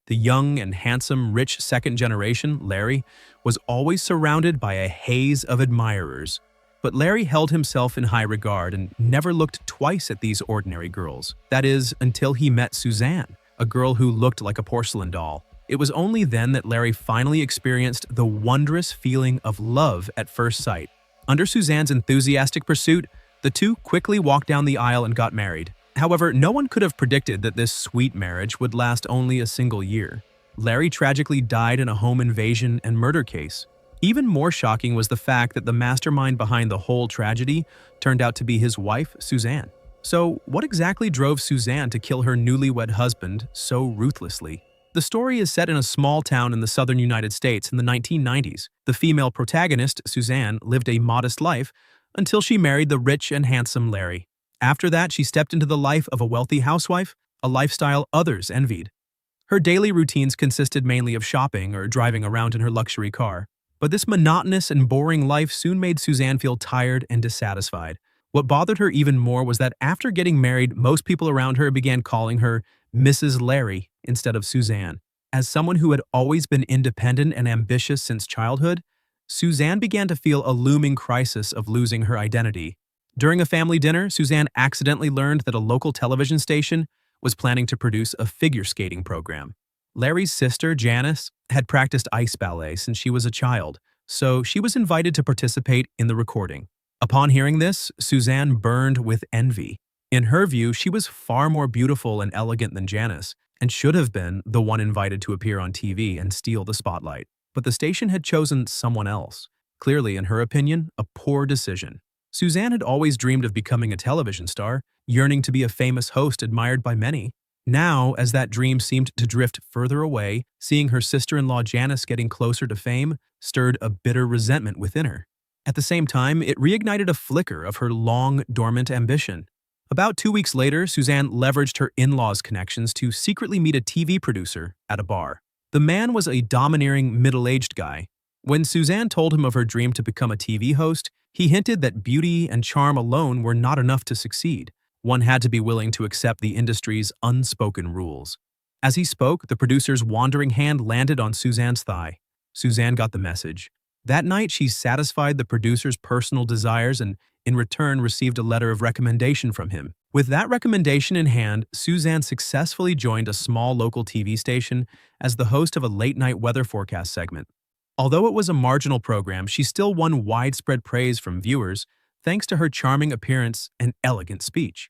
The young and handsome, rich second generation, Larry, was always surrounded by a haze of admirers. But Larry held himself in high regard and never looked twice at these ordinary girls. That is, until he met Suzanne, a girl who looked like a porcelain doll. It was only then that Larry finally experienced the wondrous feeling of love at first sight. Under Suzanne's enthusiastic pursuit, the two quickly walked down the aisle and got married. However, no one could have predicted that this sweet marriage would last only a single year. Larry tragically died in a home invasion and murder case. Even more shocking was the fact that the mastermind behind the whole tragedy turned out to be his wife, Suzanne. So, what exactly drove Suzanne to kill her newlywed husband so ruthlessly? The story is set in a small town in the southern United States in the 1990s. The female protagonist, Suzanne, lived a modest life until she married the rich and handsome Larry. After that, she stepped into the life of a wealthy housewife, a lifestyle others envied. Her daily routines consisted mainly of shopping or driving around in her luxury car. But this monotonous and boring life soon made Suzanne feel tired and dissatisfied. What bothered her even more was that after getting married, most people around her began calling her Mrs. Larry instead of Suzanne. As someone who had always been independent and ambitious since childhood, Suzanne began to feel a looming crisis of losing her identity. During a family dinner, Suzanne accidentally learned that a local television station was planning to produce a figure skating program. Larry's sister, Janice, had practiced ice ballet since she was a child, so she was invited to participate in the recording. Upon hearing this, Suzanne burned with envy. In her view, she was far more beautiful and elegant than Janice, and should have been the one invited to appear on TV and steal the spotlight. But the station had chosen someone else. Clearly, in her opinion, a poor decision. Suzanne had always dreamed of becoming a television star, yearning to be a famous host admired by many. Now, as that dream seemed to drift further away, seeing her sister-in-law Janice getting closer to fame stirred a bitter resentment within her. At the same time, it reignited a flicker of her long, dormant ambition. About 2 weeks later, Suzanne leveraged her in-laws' connections to secretly meet a TV producer at a bar. The man was a domineering, middle-aged guy. When Suzanne told him of her dream to become a TV host, he hinted that beauty and charm alone were not enough to succeed. One had to be willing to accept the industry's unspoken rules. As he spoke, the producer's wandering hand landed on Suzanne's thigh. Suzanne got the message. That night, she satisfied the producer's personal desires and, in return, received a letter of recommendation from him. With that recommendation in hand, Suzanne successfully joined a small local TV station as the host of a late-night weather forecast segment. Although it was a marginal program, she still won widespread praise from viewers thanks to her charming appearance and elegant speech.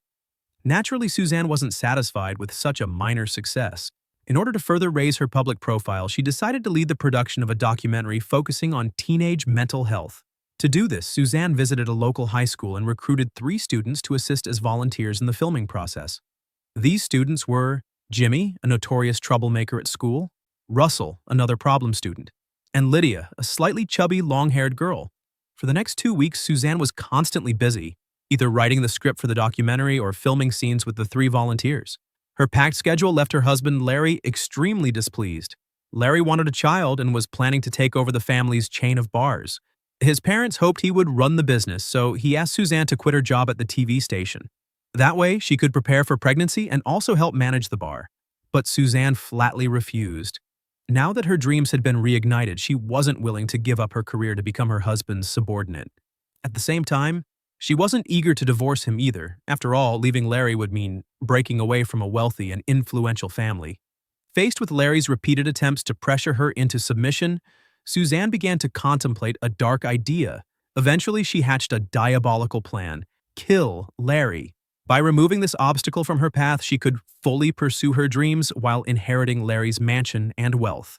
Naturally, Suzanne wasn't satisfied with such a minor success. In order to further raise her public profile, she decided to lead the production of a documentary focusing on teenage mental health. To do this, Suzanne visited a local high school and recruited 3 students to assist as volunteers in the filming process. These students were Jimmy, a notorious troublemaker at school, Russel, another problem student, and Lydia, a slightly chubby, long-haired girl. For the next 2 weeks, Suzanne was constantly busy, either writing the script for the documentary or filming scenes with the 3 volunteers. Her packed schedule left her husband, Larry, extremely displeased. Larry wanted a child and was planning to take over the family's chain of bars. His parents hoped he would run the business, so he asked Suzanne to quit her job at the TV station. That way, she could prepare for pregnancy and also help manage the bar. But Suzanne flatly refused. Now that her dreams had been reignited, she wasn't willing to give up her career to become her husband's subordinate. At the same time, she wasn't eager to divorce him either. After all, leaving Larry would mean breaking away from a wealthy and influential family. Faced with Larry's repeated attempts to pressure her into submission, Suzanne began to contemplate a dark idea. Eventually, she hatched a diabolical plan: kill Larry. By removing this obstacle from her path, she could fully pursue her dreams while inheriting Larry's mansion and wealth.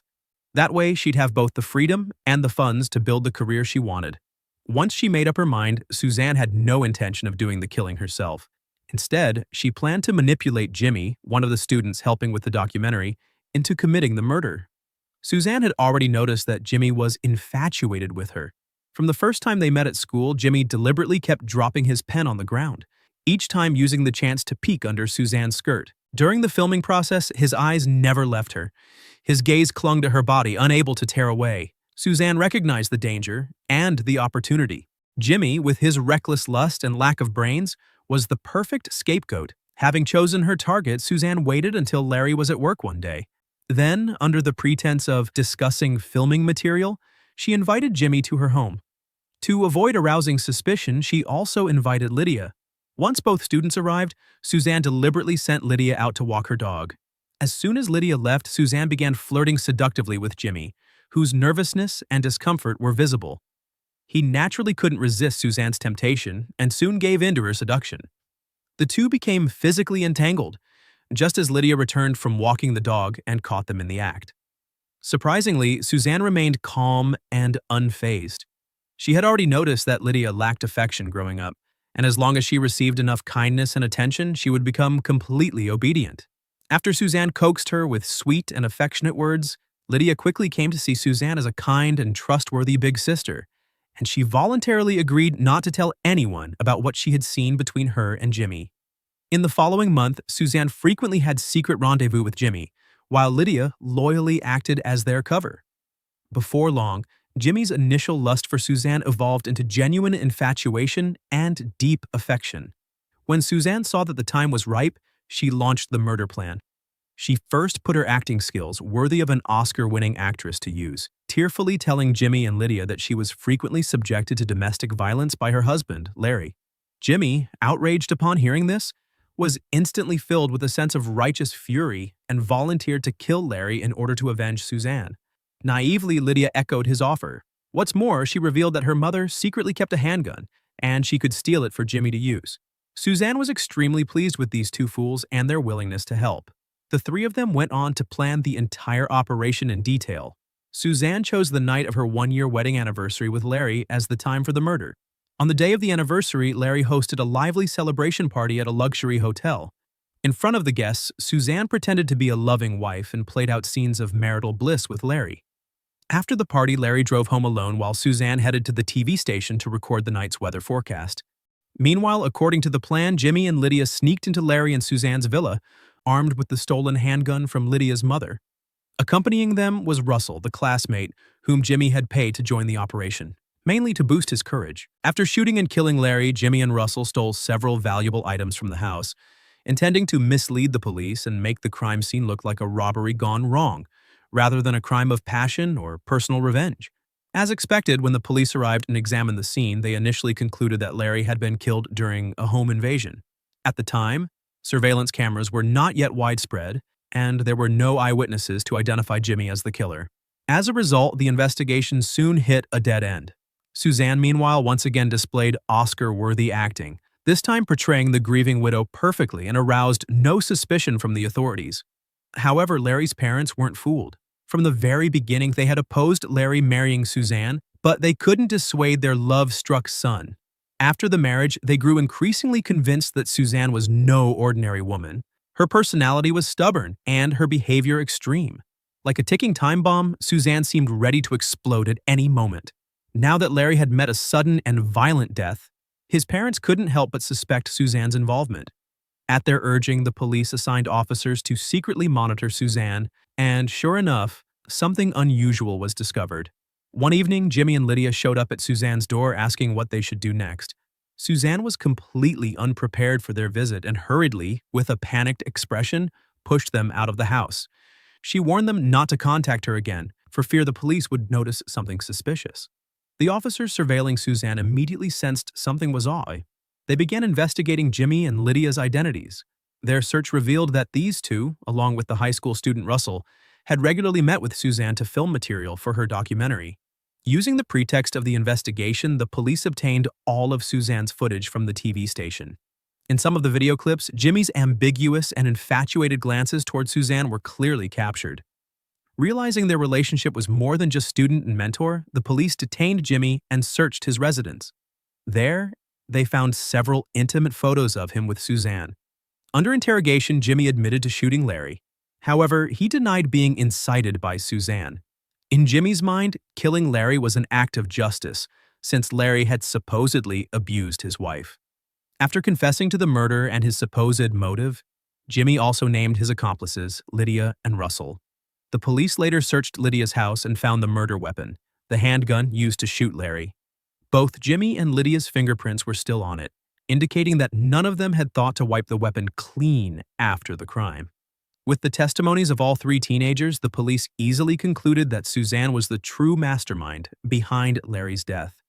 That way, she'd have both the freedom and the funds to build the career she wanted. Once she made up her mind, Suzanne had no intention of doing the killing herself. Instead, she planned to manipulate Jimmy, one of the students helping with the documentary, into committing the murder. Suzanne had already noticed that Jimmy was infatuated with her. From the first time they met at school, Jimmy deliberately kept dropping his pen on the ground, each time using the chance to peek under Suzanne's skirt. During the filming process, his eyes never left her. His gaze clung to her body, unable to tear away. Suzanne recognized the danger and the opportunity. Jimmy, with his reckless lust and lack of brains, was the perfect scapegoat. Having chosen her target, Suzanne waited until Larry was at work one day. Then, under the pretense of discussing filming material, she invited Jimmy to her home. To avoid arousing suspicion, she also invited Lydia. Once both students arrived, Suzanne deliberately sent Lydia out to walk her dog. As soon as Lydia left, Suzanne began flirting seductively with Jimmy, whose nervousness and discomfort were visible. He naturally couldn't resist Suzanne's temptation and soon gave in to her seduction. The two became physically entangled, just as Lydia returned from walking the dog and caught them in the act. Surprisingly, Suzanne remained calm and unfazed. She had already noticed that Lydia lacked affection growing up, and as long as she received enough kindness and attention, she would become completely obedient. After Suzanne coaxed her with sweet and affectionate words, Lydia quickly came to see Suzanne as a kind and trustworthy big sister, and she voluntarily agreed not to tell anyone about what she had seen between her and Jimmy. In the following month, Suzanne frequently had secret rendezvous with Jimmy, while Lydia loyally acted as their cover. Before long, Jimmy's initial lust for Suzanne evolved into genuine infatuation and deep affection. When Suzanne saw that the time was ripe, she launched the murder plan. She first put her acting skills, worthy of an Oscar-winning actress, to use, tearfully telling Jimmy and Lydia that she was frequently subjected to domestic violence by her husband, Larry. Jimmy, outraged upon hearing this, was instantly filled with a sense of righteous fury and volunteered to kill Larry in order to avenge Suzanne. Naively, Lydia echoed his offer. What's more, she revealed that her mother secretly kept a handgun, and she could steal it for Jimmy to use. Suzanne was extremely pleased with these two fools and their willingness to help. The three of them went on to plan the entire operation in detail. Suzanne chose the night of her one-year wedding anniversary with Larry as the time for the murder. On the day of the anniversary, Larry hosted a lively celebration party at a luxury hotel. In front of the guests, Suzanne pretended to be a loving wife and played out scenes of marital bliss with Larry. After the party, Larry drove home alone while Suzanne headed to the TV station to record the night's weather forecast. Meanwhile, according to the plan, Jimmy and Lydia sneaked into Larry and Suzanne's villa, armed with the stolen handgun from Lydia's mother. Accompanying them was Russel, the classmate, whom Jimmy had paid to join the operation, mainly to boost his courage. After shooting and killing Larry, Jimmy and Russel stole several valuable items from the house, intending to mislead the police and make the crime scene look like a robbery gone wrong, rather than a crime of passion or personal revenge. As expected, when the police arrived and examined the scene, they initially concluded that Larry had been killed during a home invasion. At the time, surveillance cameras were not yet widespread, and there were no eyewitnesses to identify Jimmy as the killer. As a result, the investigation soon hit a dead end. Suzanne, meanwhile, once again displayed Oscar-worthy acting, this time portraying the grieving widow perfectly and aroused no suspicion from the authorities. However, Larry's parents weren't fooled. From the very beginning, they had opposed Larry marrying Suzanne, but they couldn't dissuade their love-struck son. After the marriage, they grew increasingly convinced that Suzanne was no ordinary woman. Her personality was stubborn and her behavior extreme. Like a ticking time bomb, Suzanne seemed ready to explode at any moment. Now that Larry had met a sudden and violent death, his parents couldn't help but suspect Suzanne's involvement. At their urging, the police assigned officers to secretly monitor Suzanne, and sure enough, something unusual was discovered. One evening, Jimmy and Lydia showed up at Suzanne's door asking what they should do next. Suzanne was completely unprepared for their visit and hurriedly, with a panicked expression, pushed them out of the house. She warned them not to contact her again, for fear the police would notice something suspicious. The officers surveilling Suzanne immediately sensed something was off. They began investigating Jimmy and Lydia's identities. Their search revealed that these two, along with the high school student Russel, had regularly met with Suzanne to film material for her documentary. Using the pretext of the investigation, the police obtained all of Suzanne's footage from the TV station. In some of the video clips, Jimmy's ambiguous and infatuated glances toward Suzanne were clearly captured. Realizing their relationship was more than just student and mentor, the police detained Jimmy and searched his residence. There, they found several intimate photos of him with Suzanne. Under interrogation, Jimmy admitted to shooting Larry. However, he denied being incited by Suzanne. In Jimmy's mind, killing Larry was an act of justice, since Larry had supposedly abused his wife. After confessing to the murder and his supposed motive, Jimmy also named his accomplices, Lydia and Russel. The police later searched Lydia's house and found the murder weapon, the handgun used to shoot Larry. Both Jimmy and Lydia's fingerprints were still on it, indicating that none of them had thought to wipe the weapon clean after the crime. With the testimonies of all three teenagers, the police easily concluded that Suzanne was the true mastermind behind Larry's death.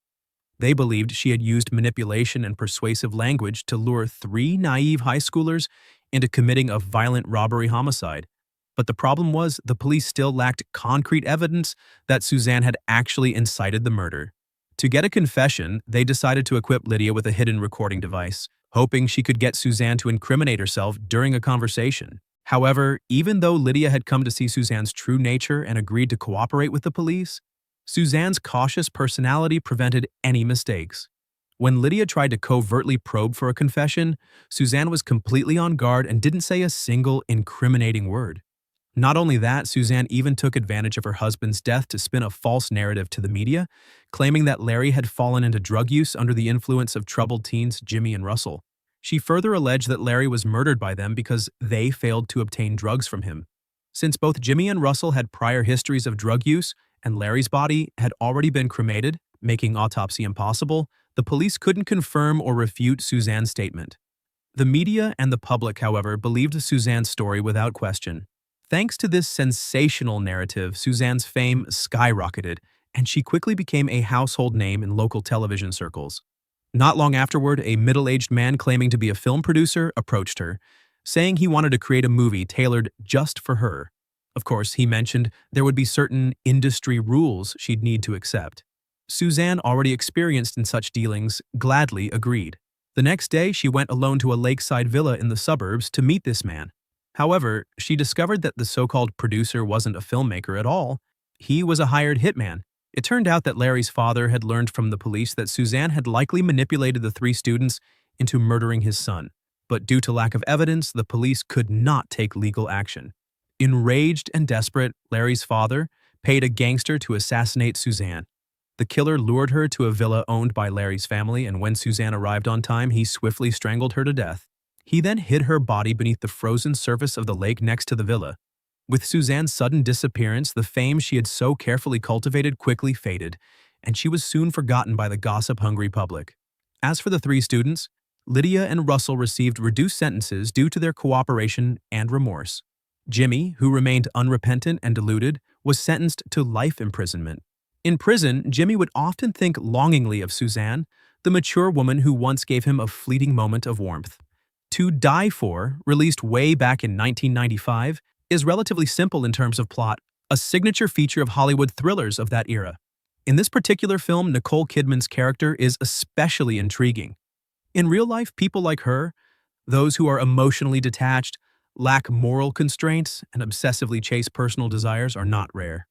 They believed she had used manipulation and persuasive language to lure three naive high schoolers into committing a violent robbery homicide. But the problem was the police still lacked concrete evidence that Suzanne had actually incited the murder. To get a confession, they decided to equip Lydia with a hidden recording device, hoping she could get Suzanne to incriminate herself during a conversation. However, even though Lydia had come to see Suzanne's true nature and agreed to cooperate with the police, Suzanne's cautious personality prevented any mistakes. When Lydia tried to covertly probe for a confession, Suzanne was completely on guard and didn't say a single incriminating word. Not only that, Suzanne even took advantage of her husband's death to spin a false narrative to the media, claiming that Larry had fallen into drug use under the influence of troubled teens Jimmy and Russell. She further alleged that Larry was murdered by them because they failed to obtain drugs from him. Since both Jimmy and Russell had prior histories of drug use and Larry's body had already been cremated, making autopsy impossible, the police couldn't confirm or refute Suzanne's statement. The media and the public, however, believed Suzanne's story without question. Thanks to this sensational narrative, Suzanne's fame skyrocketed, and she quickly became a household name in local television circles. Not long afterward, a middle-aged man claiming to be a film producer approached her, saying he wanted to create a movie tailored just for her. Of course, he mentioned there would be certain industry rules she'd need to accept. Suzanne, already experienced in such dealings, gladly agreed. The next day, she went alone to a lakeside villa in the suburbs to meet this man. However, she discovered that the so-called producer wasn't a filmmaker at all. He was a hired hitman. It turned out that Larry's father had learned from the police that Suzanne had likely manipulated the three students into murdering his son. But due to lack of evidence, the police could not take legal action. Enraged and desperate, Larry's father paid a gangster to assassinate Suzanne. The killer lured her to a villa owned by Larry's family, and when Suzanne arrived on time, he swiftly strangled her to death. He then hid her body beneath the frozen surface of the lake next to the villa. With Suzanne's sudden disappearance, the fame she had so carefully cultivated quickly faded, and she was soon forgotten by the gossip-hungry public. As for the three students, Lydia and Russell received reduced sentences due to their cooperation and remorse. Jimmy, who remained unrepentant and deluded, was sentenced to life imprisonment. In prison, Jimmy would often think longingly of Suzanne, the mature woman who once gave him a fleeting moment of warmth. To Die For, released way back in 1995, is relatively simple in terms of plot, a signature feature of Hollywood thrillers of that era. In this particular film, Nicole Kidman's character is especially intriguing. In real life, people like her, those who are emotionally detached, lack moral constraints, and obsessively chase personal desires, are not rare.